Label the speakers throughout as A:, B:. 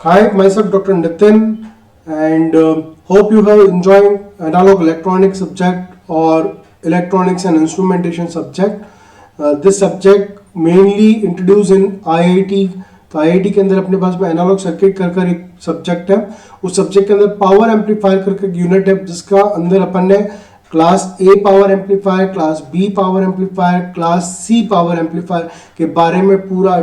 A: Hi, myself Dr. Nitin, and hope you have enjoyed analog electronics subject or electronics and instrumentation subject. This subject mainly introduced in IIT. तो IIT के अंदर अपने पास में analogue circuit कर कर एक सब्जेक्ट है. उस सब्जेक्ट के अंदर पावर एम्पलीफायर करके एक यूनिट है जिसका अंदर अपन ने class A power amplifier, class B power amplifier, class C power amplifier के बारे में पूरा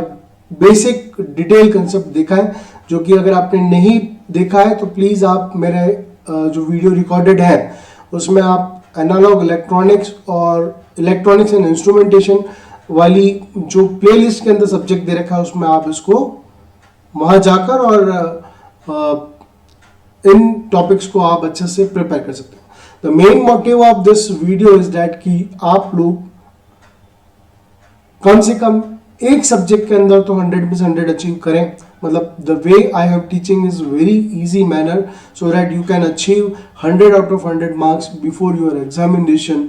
A: बेसिक डिटेल कंसेप्ट देखा है. जो कि अगर आपने नहीं देखा है तो प्लीज़ आप मेरे जो वीडियो रिकॉर्डेड है उसमें आप एनालॉग इलेक्ट्रॉनिक्स और इलेक्ट्रॉनिक्स एंड इंस्ट्रूमेंटेशन वाली जो प्लेलिस्ट के अंदर सब्जेक्ट दे रखा है उसमें आप इसको वहाँ जाकर और इन टॉपिक्स को आप अच्छे से प्रिपेयर कर सकते हैं. The main motive of this video is that कि आप लोग कम से कम एक सब्जेक्ट के अंदर तो 100 में 100 अचीव करें. मतलब the way I have teaching is very easy manner so that you can achieve 100 out of 100 marks before your examination.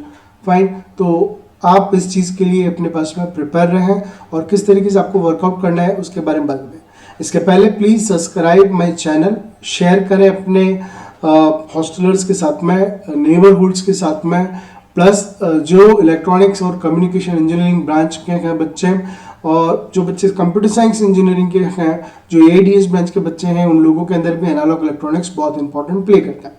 A: Fine. तो आप इस चीज़ के लिए अपने पास में प्रिपेयर रहें और किस तरीके से आपको वर्कआउट करना है उसके बारे में बात करें. इसके पहले please subscribe my channel, share करें अपने हॉस्टलर्स के साथ में, नेबरहुड्स के साथ में, प्लस जो इलेक्ट्रॉनिक्स और कम्युनिकेशन इंजीनियरिंग ब्रांच के हैं बच्चे और जो बच्चे कंप्यूटर साइंस इंजीनियरिंग के हैं, जो एडीएस ब्रांच के बच्चे हैं, उन लोगों के अंदर भी एनालॉग इलेक्ट्रॉनिक्स बहुत इंपॉर्टेंट प्ले करता है.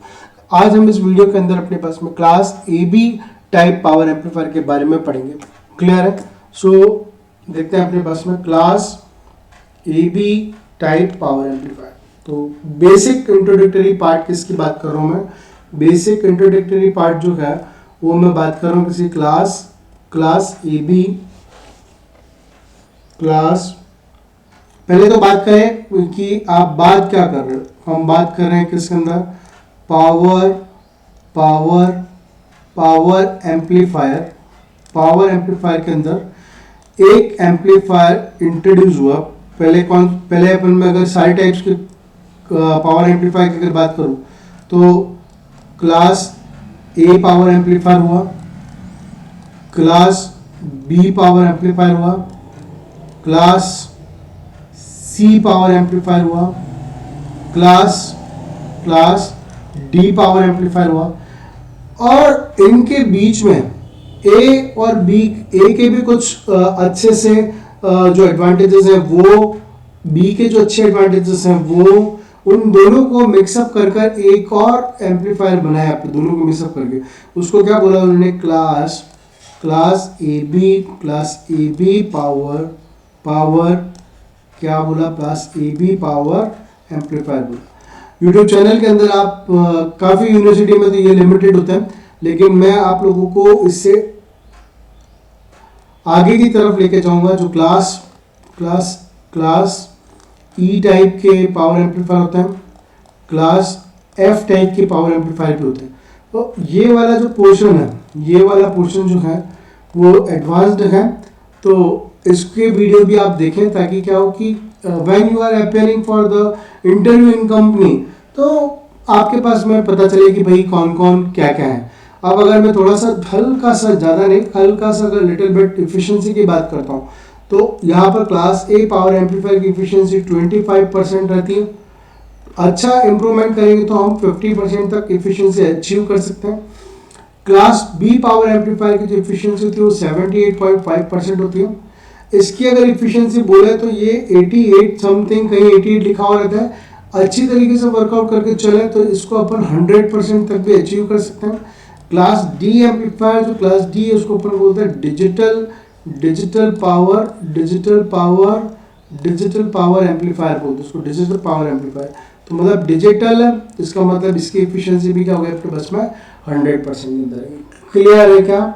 A: आज हम इस वीडियो के अंदर अपने पास में class A B type power amplifier के बारे में पढ़ेंगे. क्लियर है? सो देखते हैं अपने पास में class A B type power amplifier. तो बेसिक इंट्रोडक्टरी पार्ट किसकी बात कर रहा हूँ मैं? बेसिक इंट्रोडक्टरी पार्ट जो है वो मैं बात कर रहा हूँ किसी क्लास ए बी क्लास. पहले तो बात करें कि आप बात क्या कर रहे हो. हम बात कर रहे हैं किसके अंदर? Power amplifier. पावर एम्पलीफायर के अंदर एक एम्पलीफायर इंट्रोड्यूस हुआ. पहले अपन में अगर सारे टाइप्स के पावर एम्पलीफायर की अगर बात करूं तो क्लास ए पावर एम्पलीफायर हुआ, क्लास बी पावर एम्पलीफायर हुआ, क्लास सी पावर एम्पलीफायर हुआ, क्लास डी पावर एम्पलीफायर हुआ. और इनके बीच में ए और बी, ए के भी कुछ अच्छे से जो एडवांटेजेस हैं वो, बी के जो अच्छे एडवांटेजेस हैं वो, उन दोनों को मिक्सअप कर कर एक और एम्पलीफायर बनाया. आप दोनों को मिक्सअप करके उसको क्या बोला उन्होंने? क्लास ए बी पावर क्या बोला? Class A B power amplifier बोला. यूट्यूब चैनल के अंदर आप काफ़ी यूनिवर्सिटी में तो ये लिमिटेड होता है, लेकिन मैं आप लोगों को इससे आगे की तरफ लेके जाऊंगा. जो क्लास ई टाइप के पावर एम्पलीफायर होते हैं, क्लास एफ टाइप के पावर एम्पलीफायर भी होते हैं. तो ये वाला जो पोर्शन है, ये वाला पोर्शन जो है वो एडवांस्ड है. तो इसके वीडियो भी आप देखें ताकि क्या हो कि when you are appearing for the interview in company तो आपके पास में पता चले कि भाई कौन कौन क्या क्या है. अब अगर मैं थोड़ा सा हल्का सा, ज़्यादा नहीं, हल्का सा अगर लिटिल बिट इफिशिएंसी की बात करता हूँ तो यहाँ पर क्लास ए पावर एम्पलीफायर की इफिशिएंसी 25% रहती है. अच्छा इंप्रूवमेंट करेंगे तो हम 50% तक इफिशिएंसी अचीव कर सकते हैं. क्लास बी पावर एम्पलीफायर की जो इफिशिएंसी होती है वो 78.5% होती है. इसकी अगर इफिशिएंसी बोले तो ये 88 समथिंग, कहीं 88 लिखा हुआ रहता है. अच्छी तरीके से वर्कआउट करके चले तो इसको अपन 100% तक भी अचीव कर सकते हैं. क्लास डी एम्पलीफायर, जो क्लास डी है उसको अपन बोलते हैं डिजिटल पावर एम्पलीफायर बोलते हैं उसको, डिजिटल पावर एम्पलीफायर. तो मतलब डिजिटल है, इसका मतलब इसकी एफिशिएंसी भी क्या हो गया आपके बस में 100% अंदर है. क्लियर है क्या?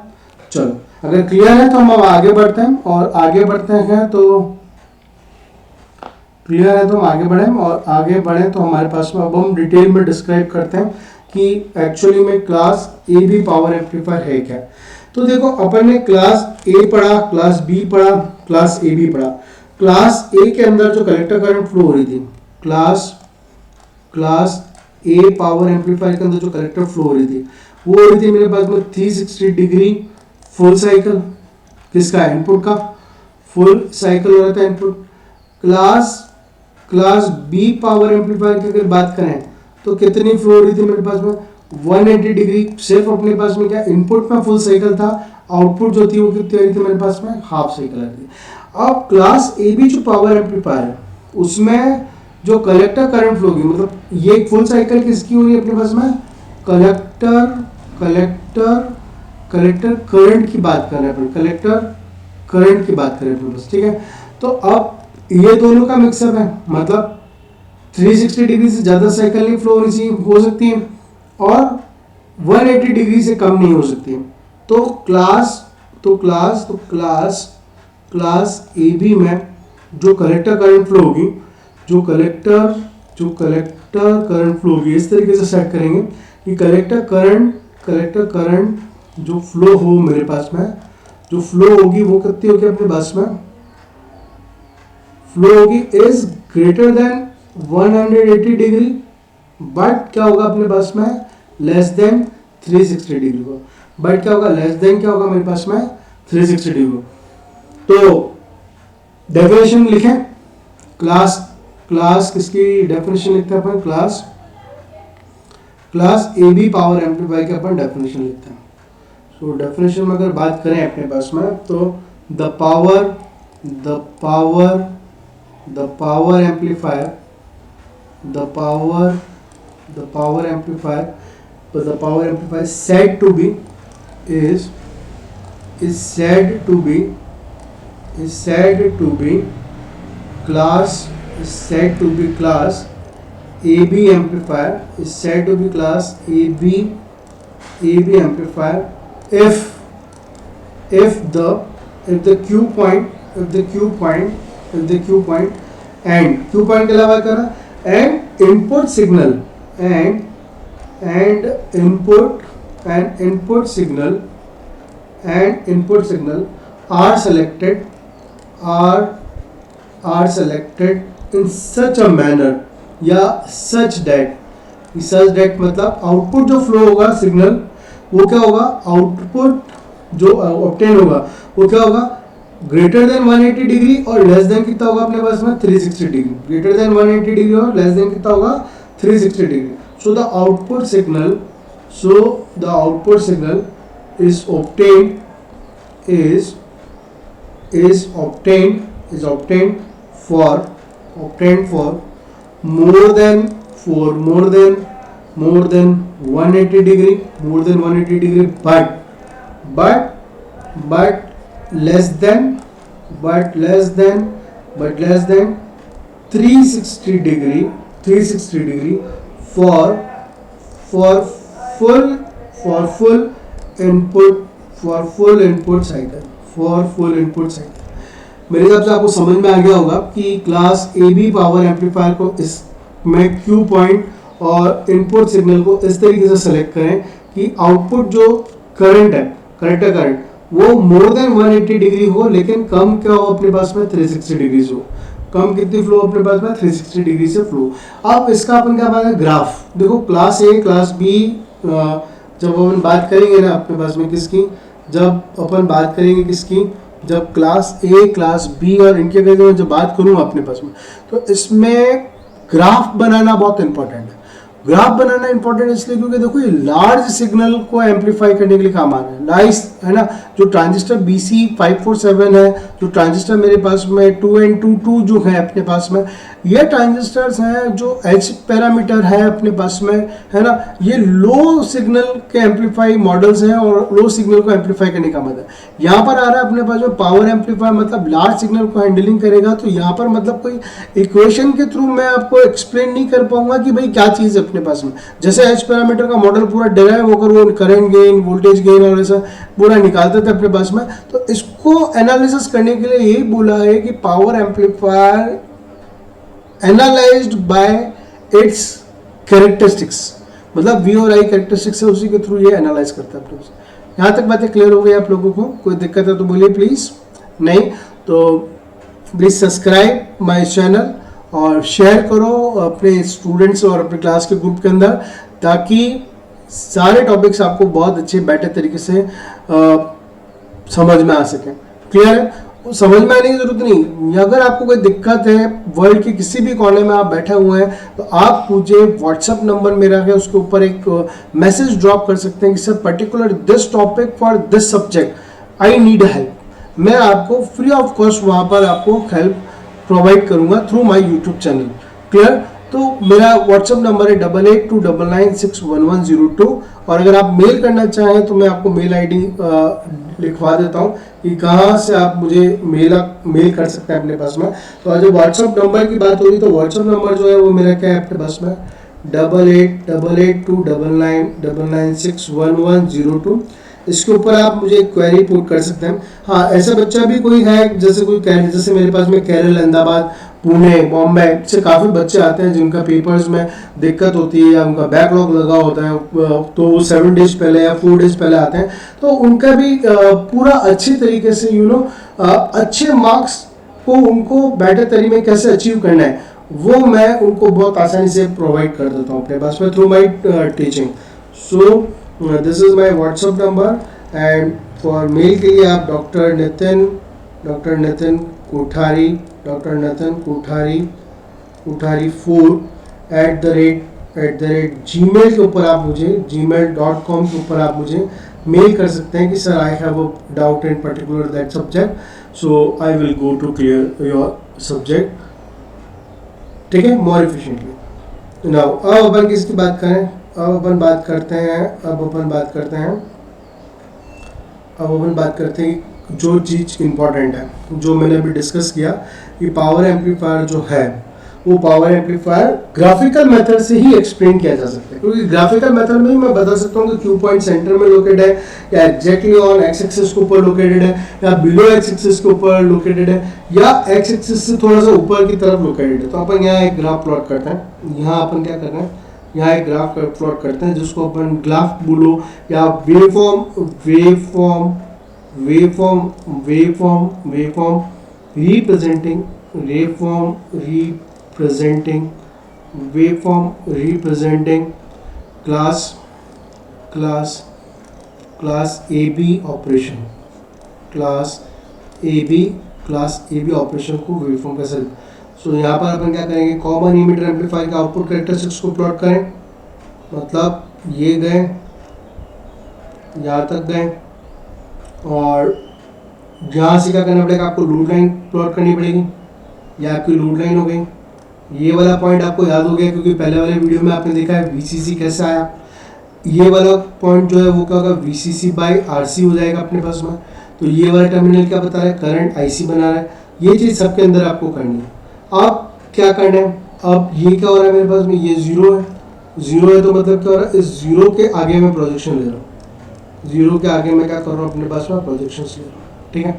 A: चलो, अगर क्लियर है तो हम अब आगे बढ़ते हैं और आगे बढ़ते हैं तो क्लियर है तो हम आगे बढ़ें और आगे बढ़ें तो हमारे पास में अब हम डिटेल में डिस्क्राइब करते हैं कि एक्चुअली में class A B power amplifier है क्या. तो देखो अपन ने क्लास ए पढ़ा, क्लास बी पढ़ा, क्लास ए बी पढ़ा. क्लास ए के अंदर जो कलेक्टर करंट फ्लो हो रही थी, क्लास ए पावर एम्पलीफायर के अंदर जो कलेक्टर फ्लो हो रही थी वो हो रही थी मेरे पास में 360 डिग्री फुल साइकिल. किसका? इनपुट का फुल साइकिल हो रहा था input. Class B power amplifier की अगर बात करें तो कितनी फ्लो हो रही थी मेरे पास में 180 डिग्री। सिर्फ अपने पास में क्या इनपुट में फुल साइकिल था, आउटपुट जो थी वो कितनी आ रही थी मेरे पास में हाफ साइकिल आ रही थी। अब क्लास ए बी जो पावर एम्पलीफायर है उसमें जो कलेक्टर करंट फ्लो की, मतलब ये फुल साइकिल किसकी हो रही है अपने पास में, कलेक्टर करंट की बात कर रहे हैं अपन, कलेक्टर करंट की बात करें अपने पास, ठीक है। तो अब ये दोनों का मिक्सअप है, मतलब 360 डिग्री से ज्यादा साइकिल नहीं फ्लो होनी चाहिए, हो सकती है, और 180 डिग्री से कम नहीं हो सकती है। तो क्लास ए बी में जो कलेक्टर करंट फ्लो होगी, जो कलेक्टर करंट फ्लो होगी, इस तरीके से सेट करेंगे कि कलेक्टर करंट जो फ्लो हो मेरे पास में, जो फ्लो होगी वो कितनी होगी अपने पास में, फ्लो होगी is greater than 180 degree, but क्या होगा अपने पास में लेस देन 360 डिग्री को, बट क्या होगा लेस देन क्या होगा मेरे पास में 360 डिग्री को। तो डेफिनेशन लिखें, क्लास किसकी डेफिनेशन लिखते हैं अपन, class A B power amplifier की अपन डेफिनेशन लिखते हैं। सो डेफिनेशन में अगर बात करें अपने पास में तो the power amplifier said to be is said to be class AB amplifier, is said to be class AB amplifier if the Q point and Q point के अलावा क्या ना, and input signal are selected in such a manner या such that मतलब output जो flow होगा signal वो क्या होगा, आउटपुट जो ऑब्टेन होगा वो क्या होगा ग्रेटर देन 180 डिग्री और लेस देन कितना होगा अपने पास में 360 डिग्री, ग्रेटर देन 180 डिग्री और लेस देन कितना होगा 360 degree. So the output signal is obtained for more than 180 degree, but less than 360 degree for full input cycle, मेरे हिसाब से आपको समझ में आ गया होगा कि class A B power amplifier को इसमें क्यू पॉइंट और इनपुट सिग्नल को इस तरीके से सेलेक्ट करें कि आउटपुट जो करंट है, कलेक्टर करंट, वो मोर देन 180 डिग्री हो, लेकिन कम क्या हो अपने पास में 360 डिग्री से हो। कम कितनी फ्लो अपने पास में 360 डिग्री से फ्लो। अब इसका अपन क्या बात है, ग्राफ देखो, क्लास ए क्लास बी जब अपन बात करेंगे ना अपने पास में किसकी, जब अपन बात करेंगे किसकी, जब क्लास ए क्लास बी और इनके अगर जब बात करूँ अपने पास में, तो इसमें ग्राफ बनाना बहुत इंपॉर्टेंट है। ग्राफ बनाना इंपॉर्टेंट इसलिए क्योंकि देखो ये लार्ज सिग्नल को एम्पलीफाई करने के लिए काम आ रहा है, नाइस है ना। जो ट्रांजिस्टर BC547 है, जो ट्रांजिस्टर मेरे पास में 2N22 जो है अपने पास में, ये ट्रांजिस्टर्स हैं जो H पैरामीटर है अपने पास में, है ना। ये लो सिग्नल के एम्पलीफाई मॉडल्स हैं और लो सिग्नल को एम्पलीफाई करने का मतलब यहाँ पर आ रहा है अपने पास जो पावर एम्पलीफायर, मतलब लार्ज सिग्नल को हैंडलिंग करेगा। तो यहाँ पर मतलब कोई इक्वेशन के थ्रू मैं आपको एक्सप्लेन नहीं कर पाऊंगा कि भाई क्या चीज़ है अपने पास में। जैसे H पैरामीटर का मॉडल पूरा डिराइव होकर वो करंट गेन, वोल्टेज गेन और ऐसा पूरा निकालते थे अपने पास में, तो इसको एनालिसिस करने के लिए यही बोला है कि power amplifier analysed bye it's characteristics, मतलब V और I कैरेक्टरिस्टिक्स है, उसी के थ्रू ये एनालाइज करता है अपने पास। यहाँ तक बातें क्लियर हो गई आप लोगों को? कोई दिक्कत है तो बोलिए प्लीज़, नहीं तो प्लीज़ सब्सक्राइब माय चैनल और शेयर करो अपने स्टूडेंट्स और अपने क्लास के ग्रुप के अंदर, ताकि सारे टॉपिक्स आपको बहुत अच्छे बेटर तरीके से समझ में आ सकें। क्लियर है? समझ में आने की जरूरत नहीं। अगर आपको कोई दिक्कत है, वर्ल्ड के किसी भी कोने में आप बैठे हुए हैं, तो आप मुझे व्हाट्सअप नंबर मेरा है, उसके ऊपर एक मैसेज ड्रॉप कर सकते हैं कि sir particular this topic for this subject I need help. मैं आपको फ्री ऑफ कॉस्ट वहाँ पर आपको हेल्प प्रोवाइड करूँगा through my YouTube channel. Clear? तो मेरा व्हाट्सअप नंबर है 8829961102। और अगर आप मेल करना चाहें तो मैं आपको मेल आईडी लिखवा देता हूँ कि कहाँ से आप मुझे मेल कर सकते हैं अपने पास में। तो आज व्हाट्सअप नंबर की बात हो रही, तो व्हाट्सअप नंबर जो है वो मेरा क्या है अपने पास में 88882999961102। इसके ऊपर आप मुझे क्वेरी पुट कर सकते हैं। हाँ, ऐसा बच्चा भी कोई है, जैसे मेरे पास में केरल, अहमदाबाद, पुणे, बॉम्बे से काफ़ी बच्चे आते हैं जिनका पेपर्स में दिक्कत होती है या उनका बैकलॉग लगा होता है, तो वो 7 डेज पहले या 4 डेज पहले आते हैं। तो उनका भी पूरा अच्छी तरीके से अच्छे मार्क्स को उनको बेटर तरीके में कैसे अचीव करना है वो मैं उनको बहुत आसानी से प्रोवाइड कर देता हूँ अपने पास में through my teaching. So this is my WhatsApp number and for mail के लिए आप डॉक्टर नितिन कोठारी @gmail के ऊपर आप मुझे gmail.com के ऊपर आप मुझे मेल कर सकते हैं कि sir I have a doubt in particular that subject, so I will go to clear your subject. ठीक है, मोर एफिशिएंटली। नाउ अब अपन किसकी बात करें? अब अपन बात करते हैं जो चीज़ इम्पॉर्टेंट है, जो मैंने अभी डिस्कस किया कि पावर एम्पलीफायर जो है वो पावर एम्पलीफायर ग्राफिकल मेथड से ही एक्सप्लेन किया जा सकता है, क्योंकि ग्राफिकल मेथड में ही मैं बता सकता हूँ कि क्यू पॉइंट सेंटर में लोकेटेड है या एग्जैक्टली ऑन एक्स एक्सिस के ऊपर लोकेटेड है या बिलो एक्स एक्सिस के ऊपर लोकेटेड है या एक्स एक्सिस से थोड़ा सा ऊपर की तरफ लोकेटेड है। तो अपन यहाँ एक ग्राफ प्लॉट करते हैं। यहाँ अपन क्या कर रहे हैं, यहाँ एक ग्राफ प्लॉट करते हैं जिसको अपन ग्राफ बोलो या waveform representing class AB operation को वेवफॉर्म कैसे। सो यहाँ पर अपन क्या करेंगे, कॉमन इमिटर एम्पलीफायर के आउटपुट कैरेक्टरिस्टिक्स को प्लॉट करें। मतलब ये गए, यहाँ तक गए और यहाँ से क्या करना पड़ेगा, आपको लूड लाइन प्लॉट करनी पड़ेगी। ये आपकी लूड लाइन हो गई। ये वाला पॉइंट आपको याद हो गया क्योंकि पहले वाले वीडियो में आपने देखा है VCC कैसे आया। ये वाला पॉइंट जो है वो क्या होगा, VCC/RC हो जाएगा अपने पास में। तो ये वाला टर्मिनल क्या बता रहा है, करंट IC बना रहा है। ये चीज़ सबके अंदर आपको करनी है। अब क्या करना है, अब ये क्या हो रहा है मेरे पास में, ये 0 है। 0 है तो मतलब क्या हो रहा है, इस 0 के आगे मैं प्रोजेक्शन ले रहा हूँ। 0 के आगे मैं क्या कर रहा हूँ, अपने पास में प्रोजेक्शन ले रहा हूँ। ठीक है,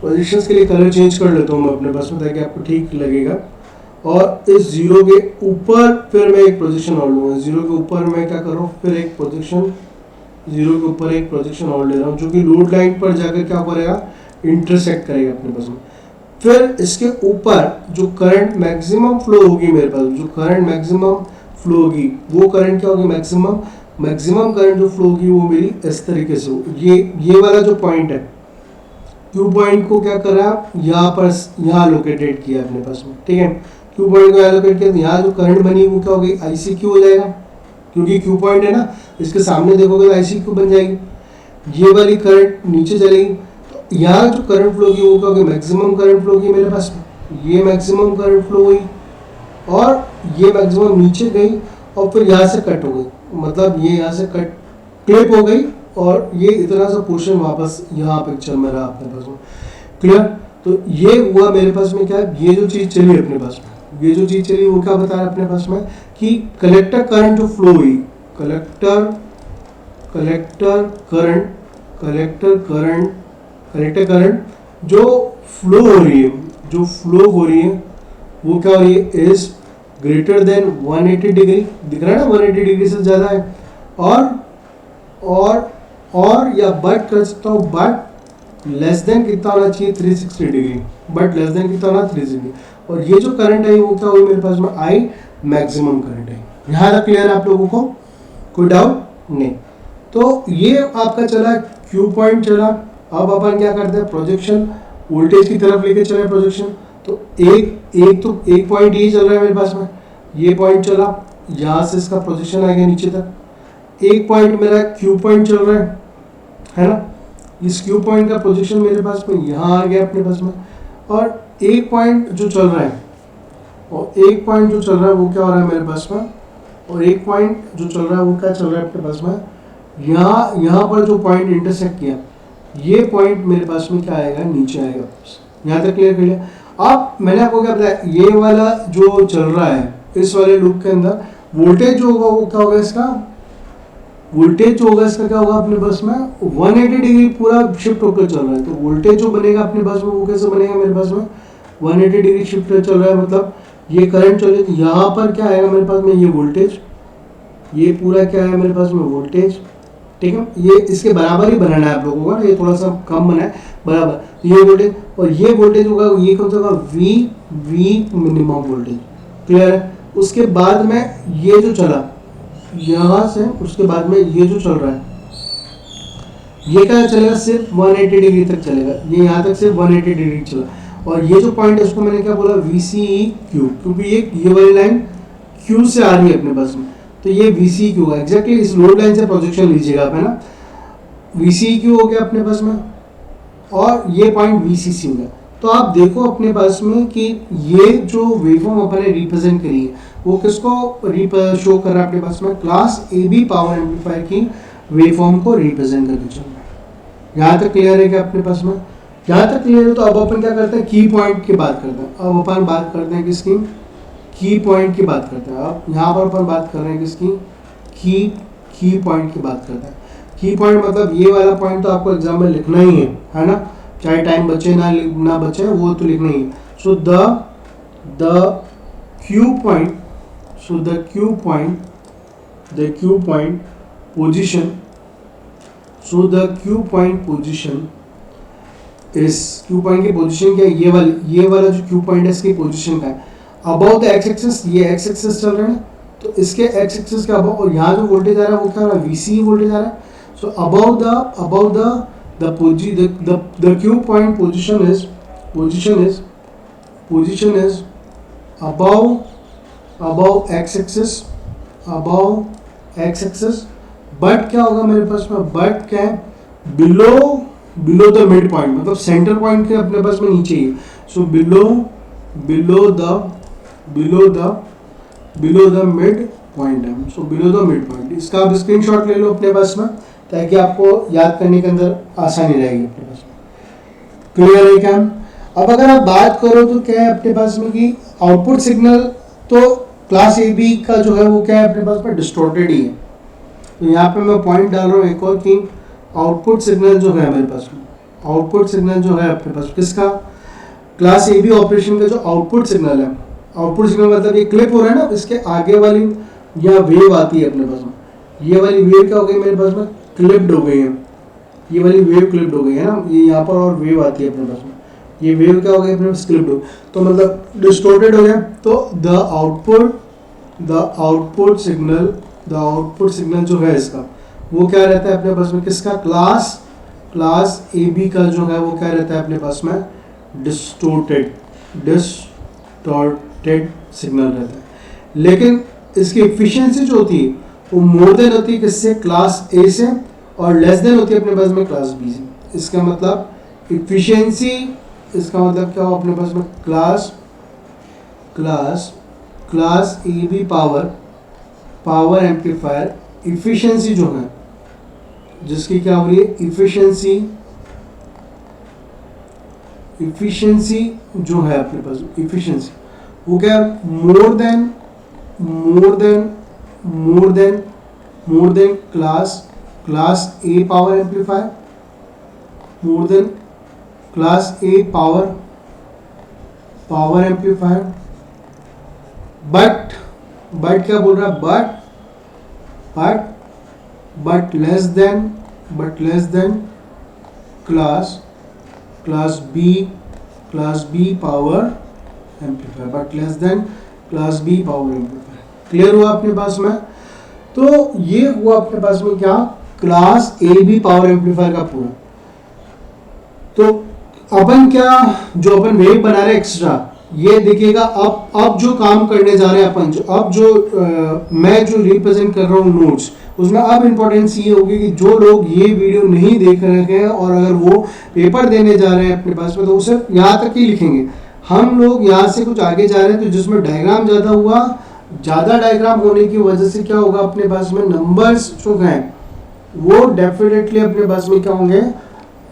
A: पोजीशंस के लिए कलर चेंज कर लेता हूँ मैं अपने पास में ताकि आपको ठीक लगेगा। और इस 0 के ऊपर फिर मैं एक प्रोजेक्शन और लूँगा। 0 के ऊपर मैं क्या कर रहा हूँ, फिर एक प्रोजेक्शन, 0 के ऊपर एक प्रोजेक्शन और ले रहा हूँ जो कि लोड लाइन पर जाकर क्या करेगा, इंटरसेक्ट करेगा अपने पास में। फिर इसके ऊपर जो करंट मैक्सिमम फ्लो होगी मेरे पास, जो करंट मैक्सिमम फ्लो होगी वो करंट क्या होगी, मैक्सिमम करंट जो फ्लो होगी वो मेरी इस तरीके से ये वाला जो पॉइंट है, क्यू पॉइंट को क्या करा, यहाँ लोकेटेड किया अपने पास में। ठीक है, क्यू पॉइंट को यहाँ लोकेट किया, यहाँ जो करंट बनी वो क्या हो गई, ICQ हो जाएगा क्योंकि क्यू पॉइंट है ना, इसके सामने देखोगे तो ICQ बन जाएगी। ये वाली करंट नीचे चलेगी, तो यहाँ जो करंट फ्लो की वो क्या होगी, मैक्सिमम करंट फ्लो की मेरे पास में। ये मैक्सिमम करंट फ्लो हुई और ये मैक्सिमम नीचे गई और फिर यहाँ से कट हो गई, मतलब ये यहाँ से कट क्लिप हो गई और ये इतना सा पोर्शन वापस यहाँ पिक्चर में रहा अपने पास में। क्लियर? तो ये हुआ मेरे पास में क्या, ये जो चीज़ चली अपने पास में, ये जो चीज़ चली वो क्या बता रहा है अपने पास में कि कलेक्टर करंट जो फ्लो हुई, कलेक्टर करंट जो फ्लो हो रही है, वो क्या हो रही है, इज ग्रेटर देन 180 डिग्री। दिख रहा है ना, 180 डिग्री से ज़्यादा है। और या बट कर सकता हूँ, बट लेस देन कितना होना चाहिए, 360 डिग्री। बट लेस देन कितना होना, 360। और ये जो करंट है वो क्या हुई मेरे पास में, आई मैक्सिमम करंट है। यहाँ तक क्लियर है आप लोगों को, कोई डाउट नहीं? तो ये आपका चला, क्यू पॉइंट चला। अब अपन क्या करते हैं, प्रोजेक्शन वोल्टेज की तरफ लेके चले प्रोजेक्शन, तो एक पॉइंट ये चल रहा है मेरे पास में, ये पॉइंट चला, यहाँ से इसका प्रोजेक्शन आ गया नीचे तक, एक पॉइंट मेरा क्यू पॉइंट चल रहा है ना, इस क्यू पॉइंट का प्रोजेक्शन मेरे पास में यहाँ आ गया अपने पास में, और एक पॉइंट जो चल रहा है, और एक पॉइंट जो चल रहा है वो क्या हो रहा है मेरे पास में, और एक पॉइंट जो चल रहा है वो क्या चल रहा है अपने पास में, यहाँ पर जो पॉइंट इंटरसेक्ट किया, ये पॉइंट मेरे पास में क्या आएगा, नीचे आएगा। यहाँ तक क्लियर कर लिया। अब मैंने आपको क्या बताया, ये वाला जो चल रहा है इस वाले लूप के अंदर वोल्टेज जो होगा वो क्या होगा, इसका वोल्टेज जो होगा इसका क्या होगा अपने पास में 180 डिग्री पूरा शिफ्ट होकर चल रहा है। तो वोल्टेज जो बनेगा अपने पास में वो कैसे बनेगा मेरे पास में 180 डिग्री शिफ्ट चल रहा है, मतलब ये करंट चल रही है, यहाँ पर क्या आएगा मेरे पास में, ये वोल्टेज, ये पूरा क्या है मेरे पास में वोल्टेज, ठीक है, ये इसके बराबर ही बनाना है आप लोगों को, ये थोड़ा सा कम बना है बराबर, ये वोल्टेज और ये वोल्टेज होगा, ये कौन सा होगा, वी मिनिमम वोल्टेज, क्लियर है। उसके बाद में ये जो चला यहाँ से, उसके बाद में ये जो चल रहा है ये क्या चलेगा, सिर्फ 180 डिग्री तक चलेगा, ये यहाँ तक सिर्फ 180 डिग्री चला, और ये जो पॉइंट है उसको मैंने क्या बोला, VCEQ, क्योंकि ये वाली लाइन Q से आ रही है अपने पास में, तो ये VCEQ होगा, एग्जैक्टली इस लोड लाइन से प्रोजेक्शन लीजिएगा आप, है ना, VCEQ हो गया अपने पास में, और ये पॉइंट VCC हो गया। तो आप देखो अपने पास में कि ये जो वेवफॉर्म अपने रिप्रेजेंट करी है वो किसको शो कर रहा है अपने पास में, क्लास AB पावर एम्पलीफायर की वेवफॉर्म को रिप्रेजेंट करके चल रहा है। यहाँ तक क्लियर है क्या अपने पास में, यहाँ तक क्लियर है। तो अब अपन क्या करते हैं, की पॉइंट की बात करते हैं। अब अपन बात करते हैं किसकी, की पॉइंट की बात करते हैं। अब यहाँ पर अपन बात कर रहे हैं किसकी, की पॉइंट की बात करते हैं। की पॉइंट मतलब ये वाला पॉइंट तो आपको एग्जाम में लिखना ही है ना, चाहे टाइम बचे ना बचे वो तो लिखना ही है। So the Q point, so the Q point position, so the Q point position, इस क्यू पॉइंट की पोजीशन क्या है, ये वाला जो क्यू पॉइंट है इसकी पोजीशन का है अबाउट द एक्स एक्सिस, ये एक्स एक्सिस चल रहा है, तो इसके एक्स एक्सिस का अबाउट, और यहाँ जो वोल्टेज आ रहा है वो क्या आ रहा है, VC वोल्टेज आ रहा है। So about the Q point position is above x axis, but क्या होगा मेरे पास में, बट क्या है, बिलो द मिड पॉइंट, मतलब सेंटर पॉइंट के अपने पास में नीचे ही। So below the mid point है, so below the mid point. इसका आप स्क्रीनशॉट ले लो अपने पास में ताकि आपको याद करने के अंदर आसानी रहेगी अपने पास में। क्लियर है क्या। अब अगर आप बात करो तो क्या है अपने पास में कि आउटपुट सिग्नल तो क्लास AB का जो है वो क्या है अपने पास में डिस्टॉर्टेड ही है। तो यहाँ पे मैं पॉइंट डाल रहा हूँ एक और कि आउटपुट सिग्नल जो है मेरे पास में, आउटपुट सिग्नल जो है अपने पास किसका, क्लास AB ऑपरेशन का जो आउटपुट सिग्नल है, आउटपुट सिग्नल मतलब ये क्लिप हो रहा है ना, इसके आगे वाली या वेव आती है अपने पास में, ये वाली वेव क्या हो गई मेरे पास में, क्लिप्ड हो गई है, ये वाली वेव क्लिप्ड हो गई है ना, ये यहाँ पर और वेव आती है अपने पास में, ये वेव क्या हो गई अपने पास, क्लिप्ड हो, तो मतलब डिस्टॉर्टेड हो गया। तो द आउटपुट सिग्नल जो है इसका वो क्या रहता है अपने पास में, किसका, क्लास AB का जो है वो क्या रहता है अपने पास में, डिस्टॉर्टेड सिग्नल रहता है। लेकिन इसकी एफिशिएंसी जो होती है वो मोर देन होती है किससे, क्लास A से, और लेस देन होती है अपने पास में क्लास B से। इसका मतलब एफिशिएंसी, इसका मतलब क्या हो अपने पास में, class AB power amplifier efficiency जो है, जिसकी क्या हो रही है, एफिशिएंसी जो है अपने पास, एफिशिएंसी वो क्या है, more than class A power amplifier, more than class A power amplifier, but क्या बोल रहा है, but less than class B power amplifier, but less than class B power amplifier. Clear हुआ अपने पास में। तो ये हुआ अपने पास में क्या, क्लास AB पावर एम्पलीफायर का पूरा। तो अपन क्या जो अपन वेव बना रहे हैं एक्स्ट्रा, ये देखिएगा अब जो काम करने जा रहे हैं अपन, मैं जो रिप्रेजेंट कर रहा हूँ नोट्स, उसमें अब इम्पोर्टेंस ये होगी कि जो लोग ये वीडियो नहीं देख रहे हैं और अगर वो पेपर देने जा रहे हैं अपने पास में, तो उसे यहाँ तक ही लिखेंगे। हम लोग यहाँ से कुछ आगे जा रहे हैं तो जिसमें डायग्राम ज़्यादा हुआ, ज़्यादा डायग्राम होने की वजह से क्या होगा, अपने पास में नंबर्स जो हैं वो डेफिनेटली अपने पास में क्या होंगे,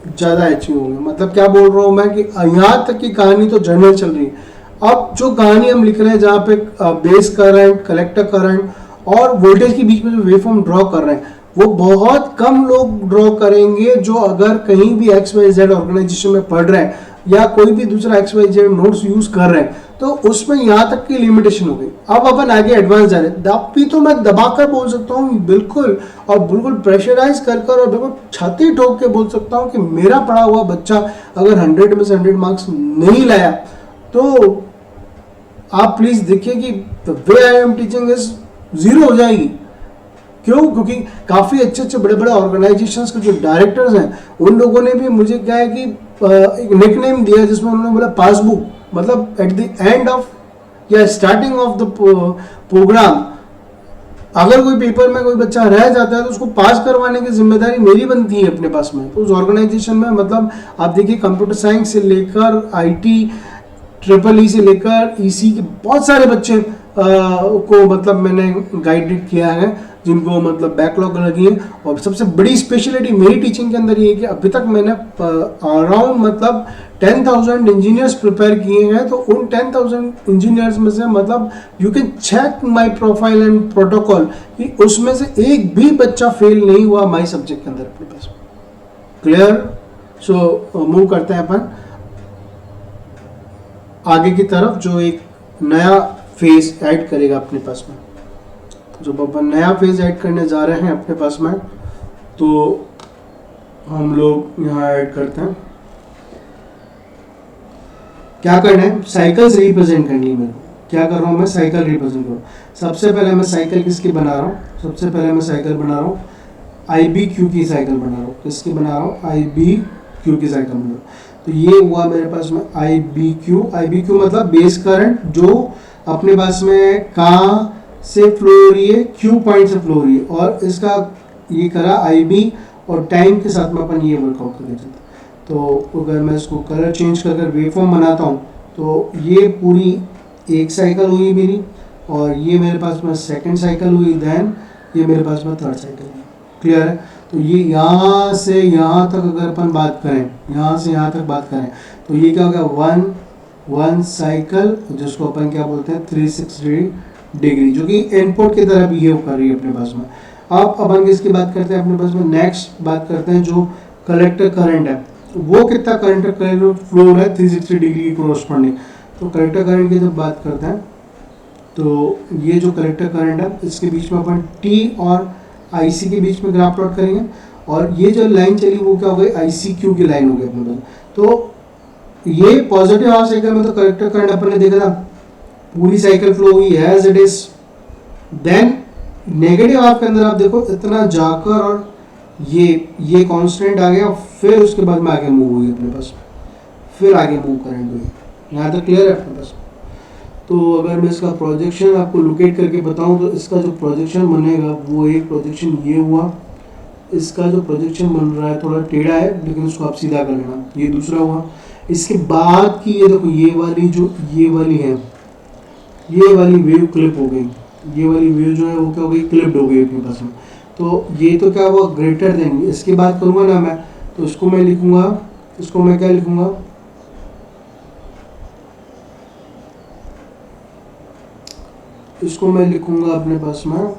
A: ज़्यादा अच्छी होंगे। मतलब क्या बोल रहा हूँ मैं कि यहाँ तक की कहानी तो जनरल चल रही है। अब जो कहानी हम लिख रहे हैं जहाँ पे बेस करंट, कलेक्टर करंट और वोल्टेज के बीच में जो वेवफॉर्म ड्रॉ कर रहे हैं, वो बहुत कम लोग ड्रॉ करेंगे जो अगर कहीं भी XYZ ऑर्गेनाइजेशन में पढ़ रहे हैं या कोई भी दूसरा XYZ नोट्स यूज कर रहे हैं, तो उसमें यहाँ तक की लिमिटेशन हो गई। अब अपन आगे एडवांस जा रहे हैं, दबी तो मैं दबाकर बोल सकता हूँ बिल्कुल, और बिल्कुल प्रेशराइज कर और बिल्कुल छाती ठोक के बोल सकता हूँ कि मेरा पढ़ा हुआ बच्चा अगर 100 में से 100 मार्क्स नहीं लाया तो आप प्लीज देखिए कि the way I am teaching is 0 हो जाएगी। क्यों? क्योंकि काफ़ी अच्छे अच्छे बड़े बड़े ऑर्गेनाइजेशंस के जो डायरेक्टर्स हैं, उन लोगों ने भी मुझे क्या है कि एक निकनेम दिया जिसमें उन्होंने बोला पासबुक, मतलब एट द एंड ऑफ या स्टार्टिंग ऑफ द प्रोग्राम अगर कोई पेपर में कोई बच्चा रह जाता है तो उसको पास करवाने की जिम्मेदारी मेरी बनती है अपने पास में। तो उस ऑर्गेनाइजेशन में मतलब आप देखिए कंप्यूटर साइंस से लेकर IT, EEE से लेकर EC के बहुत सारे बच्चे को मतलब मैंने गाइडेड किया है, जिनको मतलब बैकलॉग लगी है। और सबसे बड़ी स्पेशलिटी मेरी टीचिंग के अंदर ये है कि अभी तक मैंने अराउंड मतलब 10,000 इंजीनियर्स प्रिपेयर किए हैं। तो उन 10,000 इंजीनियर्स में से मतलब you can check my profile and protocol कि उसमें से एक भी बच्चा फेल नहीं हुआ माय सब्जेक्ट के अंदर अपने पास। क्लियर? सो मूव करते हैं अपन आगे की तरफ, जो एक नया फेज ऐड करेगा अपने पास में। जब अपन नया फेज ऐड करने जा रहे हैं अपने पास में, तो हम लोग यहाँ ऐड करते हैं, क्या करना है, साइकिल्स रिप्रेजेंट करनी है मेरे को। क्या कर रहा हूँ मैं, साइकिल रिप्रेजेंट करूँ। सबसे पहले मैं साइकिल किसकी बना रहा हूँ, सबसे पहले मैं साइकिल बना रहा हूँ IBQ की साइकिल बना रहा हूँ। किसकी बना रहा हूँ, IBQ की साइकिल बना रहा हूँ। तो ये हुआ मेरे पास में IBQ मतलब बेस करंट जो अपने पास में कहाँ से फ्लो हो रही है, Q पॉइंट से फ्लो हो रही है, और इसका ये करा IB और टाइम के साथ में अपन ये वर्कआउट करके चलते। तो अगर मैं इसको कलर चेंज कर वेवफॉर्म बनाता हूँ तो ये पूरी एक साइकिल हुई मेरी, और ये मेरे पास में सेकंड साइकिल हुई, देन ये मेरे पास में थर्ड साइकिल हुई। क्लियर है? तो ये यहाँ से यहाँ तक अगर अपन बात करें, यहाँ से यहाँ तक बात करें, तो ये क्या हो गया, वन साइकिल, जिसको अपन क्या बोलते हैं 360 डिग्री, जो कि इनपुट की तरह बिहेव कर रही है अपने पास में। अब अपन किसकी बात करते हैं अपने पास में, नेक्स्ट बात करते हैं जो कलेक्टर करंट है, वो कितना करंट फ्लो हो रहा है 360 डिग्री की क्रॉसपॉन्डिंग। तो कलेक्टर करंट की जब बात करते हैं तो ये जो कलेक्टर करंट है, इसके बीच में अपन T और IC के बीच में ग्राफ प्लॉट करेंगे, और ये जो लाइन चली वो क्या हो गई, ICQ की लाइन हो गई अपने पास। तो ये पॉजिटिव हाफ साइकिल में तो कलेक्टर करंट अपन ने देखा था, पूरी साइकिल फ्लो हुई as it is. Then negative half के अंदर आप देखो इतना जाकर और ये कांस्टेंट आ गया, फिर उसके बाद में आगे मूव हुई अपने पास, फिर आगे मूव करंट हुई। यहाँ तक क्लियर है अपने पास? तो अगर मैं इसका प्रोजेक्शन आपको लोकेट करके बताऊं तो इसका जो प्रोजेक्शन बनेगा वो एक प्रोजेक्शन ये हुआ, इसका जो प्रोजेक्शन बन रहा है थोड़ा टेढ़ा है, लेकिन उसको आप सीधा कर लेना। ये दूसरा हुआ, इसके बाद की ये देखो ये वाली है, ये वाली वेव क्लिप हो गई, ये वाली वेव जो है वो क्या हो गई, क्लिप्ड हो गई अपने पास में। तो ये तो क्या हुआ, ग्रेटर देन। इसकी बात करूँगा ना मैं, तो इसको मैं लिखूँगा, इसको मैं क्या लिखूँगा, इसको मैं लिखूँगा अपने पास में,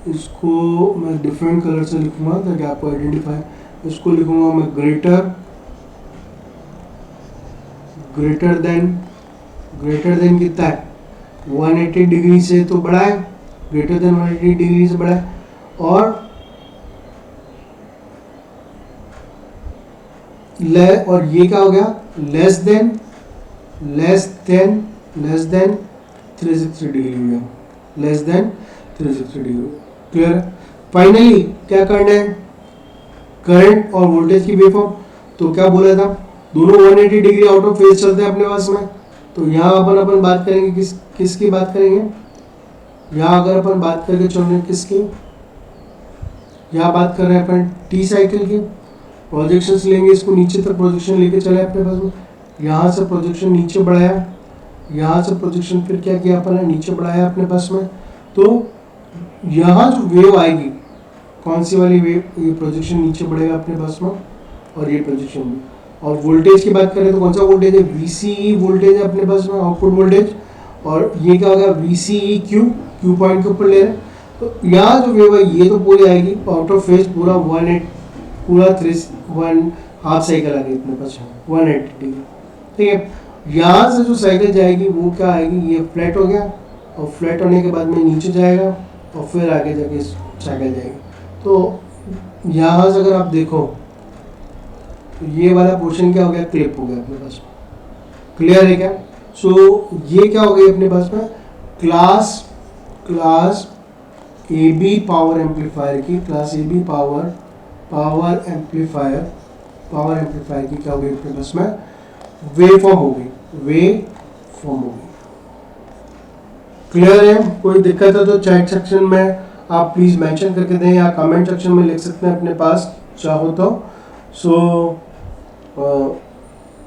A: इसको मैं डिफरेंट कलर से लिखूँगा ताकि आपको आइडेंटिफाई। इसको लिखूँगा मैं ग्रेटर देन कितना है, 180 डिग्री से तो बड़ा है, ग्रेटर देन 180 डिग्री से बड़ा है, और ये क्या हो गया, लेस देन 360 डिग्री हो गया, लेस देन 360 डिग्री। क्लियर है? फाइनली क्या करना है, करंट और वोल्टेज की वेवफॉर्म। तो क्या बोला था, दोनों 180 डिग्री आउट ऑफ फेज चलते हैं अपने बस में। तो यहाँ अपन बात करेंगे किसकी बात करेंगे, यहाँ अगर अपन बात करके चल रहे हैं किसकी, यहाँ बात कर रहे हैं अपन टी साइकिल की। प्रोजेक्शंस लेंगे, इसको नीचे तक प्रोजेक्शन लेके चले अपने पास में, यहाँ से प्रोजेक्शन नीचे बढ़ाया, यहाँ से प्रोजेक्शन फिर क्या किया अपन ने, नीचे बढ़ाया अपने पास में। तो यहाँ जो वेव आएगी, कौन सी वाली वेव, ये प्रोजेक्शन नीचे बढ़ेगा अपने पास में और ये प्रोजेक्शन भी। और वोल्टेज की बात करें तो कौन सा वोल्टेज है, VCE वोल्टेज है अपने पास में, आउटपुट वोल्टेज। और ये क्या हो गया, VCE क्यू पॉइंट के ऊपर ले रहे हैं। तो यहाँ जो वेव है ये तो पूरी आएगी आउट ऑफ फेज, पूरा 180 पूरा 1 हाफ साइकिल आ गई अपने पास 180 डिग्री, ठीक है। यहाँ से जो साइकिल जाएगी वो क्या आएगी, ये फ्लैट हो गया, और फ्लैट होने के बाद में नीचे जाएगा और फिर आगे जाके साइकिल जाएगी। तो यहाँ से अगर आप देखो तो ये वाला पोर्शन क्या हो गया, क्लिप हो गया अपने पास, क्लियर है क्या। सो ये क्या हो गई अपने पास में, क्लास AB पावर एम्पलीफायर की, क्लास AB पावर एम्पलीफायर की क्या हो गई अपने पास में, वेव फॉर्म हो गई। क्लियर है, कोई दिक्कत है तो चैट सेक्शन में आप प्लीज मेंशन करके दें, या कमेंट सेक्शन में लिख सकते हैं अपने पास चाहो तो। सो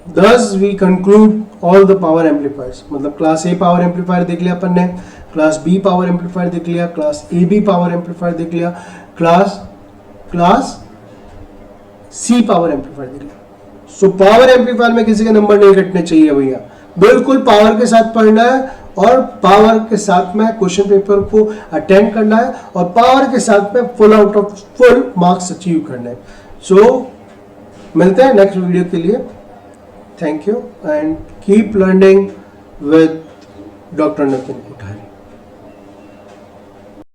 A: thus we conclude all the power amplifiers, मतलब क्लास A पावर एम्पलीफायर देख लिया अपन ने, क्लास B पावर एम्पलीफायर देख लिया, क्लास AB पावर एम्पलीफायर देख लिया, क्लास C पावर एम्पलीफायर देख लिया। सो पावर एम्पलीफायर में किसी के नंबर नहीं कटने चाहिए भैया, बिल्कुल पावर के साथ पढ़ना है और पावर के साथ में क्वेश्चन पेपर को अटेंड करना है और पावर के साथ में फुल मार्क्स अचीव करना है। सो मिलते हैं नेक्स्ट वीडियो के लिए। Thank you and keep learning with doctor Nitin Kothari.